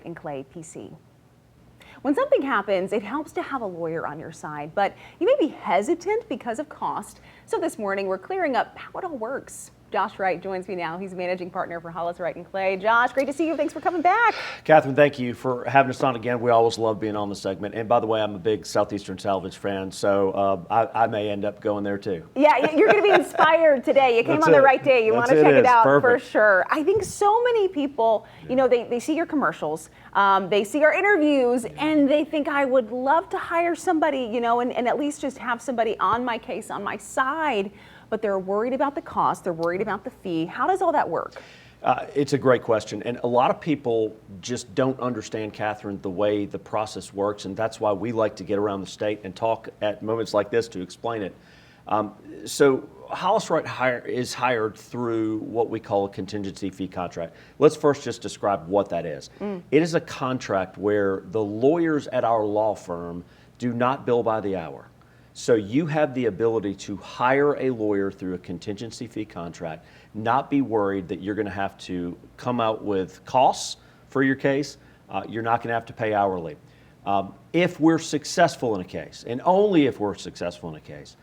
and Clay, PC. When something happens, it helps to have a lawyer on your side, but you may be hesitant because of cost. So this morning, we're clearing up how it all works. Josh Wright joins me now. He's managing partner for Hollis Wright and Clay. Josh, great to see you. Thanks for coming back. Catherine, thank you for having us on again. We always love being on the segment. And by the way, I'm a big Southeastern Salvage fan, so I may end up going there too. Yeah, you're going to be inspired today. You came on the right day. You want to check it out for sure. I think so many people, you know, they see your commercials, they see our interviews, and they think I would love to hire somebody, you know, and at least just have somebody on my case, on my side. But they're worried about the cost, they're worried about the fee. How does all that work? It's a great question, and a lot of people just don't understand, Catherine, the way the process works, and that's why we like to get around the state and talk at moments like this to explain it. So Hollis Wright is hired through what we call a contingency fee contract. Let's first just describe what that is. It is a contract where the lawyers at our law firm do not bill by the hour. So you have the ability to hire a lawyer through a contingency fee contract, not be worried that you're going to have to come out with costs for your case. You're not going to have to pay hourly. If we're successful in a case, and only if we're successful in a case,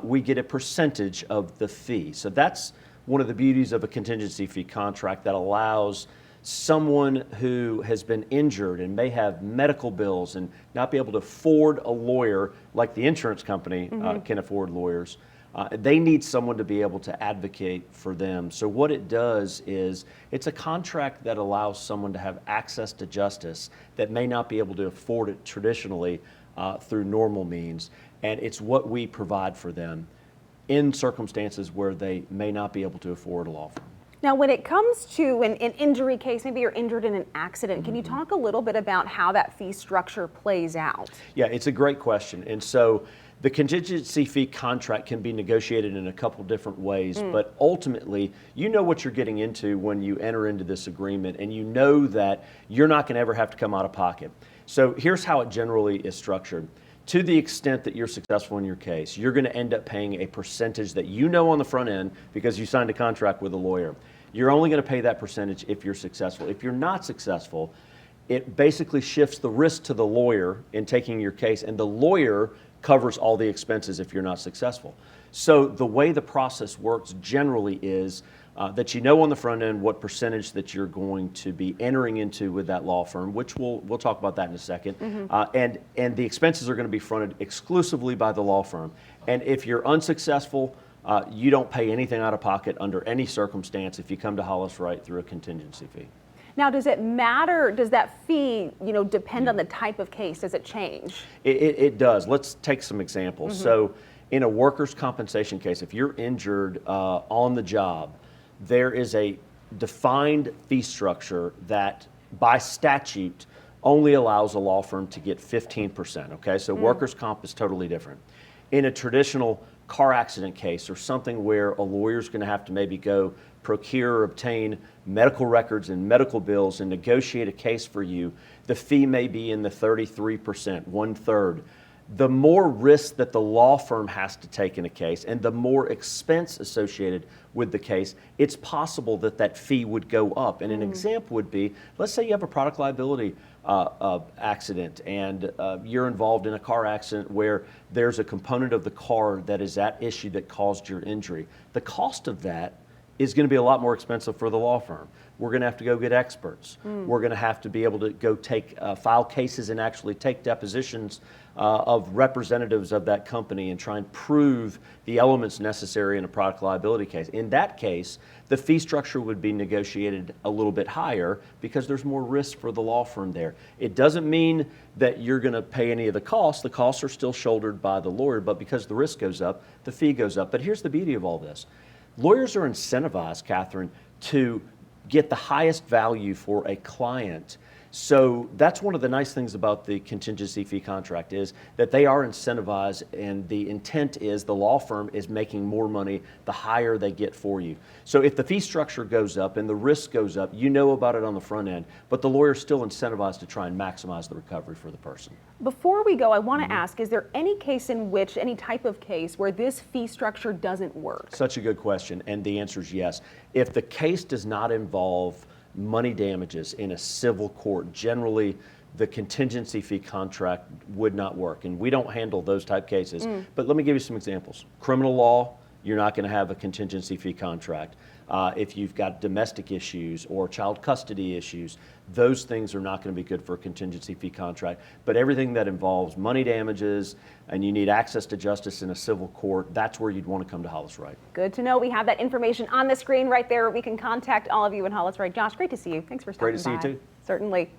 we get a percentage of the fee. So that's one of the beauties of a contingency fee contract that allows someone who has been injured and may have medical bills and not be able to afford a lawyer like the insurance company can afford lawyers. They need someone to be able to advocate for them. So what it does is it's a contract that allows someone to have access to justice that may not be able to afford it traditionally through normal means. And it's what we provide for them in circumstances where they may not be able to afford a law firm. Now, when it comes to an injury case, maybe you're injured in an accident, can you talk a little bit about how that fee structure plays out? Yeah, it's a great question. And so the contingency fee contract can be negotiated in a couple different ways, but ultimately, you know what you're getting into when you enter into this agreement, and you know that you're not going to ever have to come out of pocket. So here's how it generally is structured. To the extent that you're successful in your case, you're going to end up paying a percentage that you know on the front end because you signed a contract with a lawyer. You're only going to pay that percentage if you're successful. If you're not successful, it basically shifts the risk to the lawyer in taking your case, and the lawyer covers all the expenses if you're not successful. So the way the process works generally is that you know on the front end what percentage that you're going to be entering into with that law firm, which we'll talk about that in a second. And the expenses are going to be fronted exclusively by the law firm. And if you're unsuccessful, you don't pay anything out of pocket under any circumstance if you come to Hollis Wright through a contingency fee. Now, does it matter, does that fee, you know, depend on the type of case? Does it change? It does. Let's take some examples. So in a workers' compensation case, if you're injured on the job, there is a defined fee structure that by statute only allows a law firm to get 15%, okay? So workers' comp is totally different. In a traditional car accident case or something where a lawyer's going to have to maybe go procure or obtain medical records and medical bills and negotiate a case for you, the fee may be in the 33%, 1/3. The more risk that the law firm has to take in a case and the more expense associated with the case, it's possible that that fee would go up. And an example would be, let's say you have a product liability accident and you're involved in a car accident where there's a component of the car that is at issue that caused your injury. The cost of that is going to be a lot more expensive for the law firm. We're going to have to go get experts. We're going to have to be able to go file cases and actually take depositions of representatives of that company and try and prove the elements necessary in a product liability case. In that case, the fee structure would be negotiated a little bit higher because there's more risk for the law firm there. It doesn't mean that you're going to pay any of the costs. The costs are still shouldered by the lawyer, but because the risk goes up, the fee goes up. But here's the beauty of all this. Lawyers are incentivized, Catherine, to get the highest value for a client. So that's one of the nice things about the contingency fee contract is that they are incentivized, and the intent is the law firm is making more money the higher they get for you. So if the fee structure goes up and the risk goes up, you know about it on the front end, but the lawyer's still incentivized to try and maximize the recovery for the person. Before we go, I want to ask, is there any case in which, any type of case where this fee structure doesn't work? Such a good question, and the answer is yes. If the case does not involve money damages in a civil court, generally the contingency fee contract would not work. And we don't handle those type cases. But let me give you some examples. Criminal law, you're not going to have a contingency fee contract. If you've got domestic issues or child custody issues, those things are not going to be good for a contingency fee contract. But everything that involves money damages and you need access to justice in a civil court, that's where you'd want to come to Hollis Wright. Good to know. We have that information on the screen right there. We can contact all of you in Hollis Wright. Josh, great to see you. Thanks for stopping by. Great to see you too. Certainly.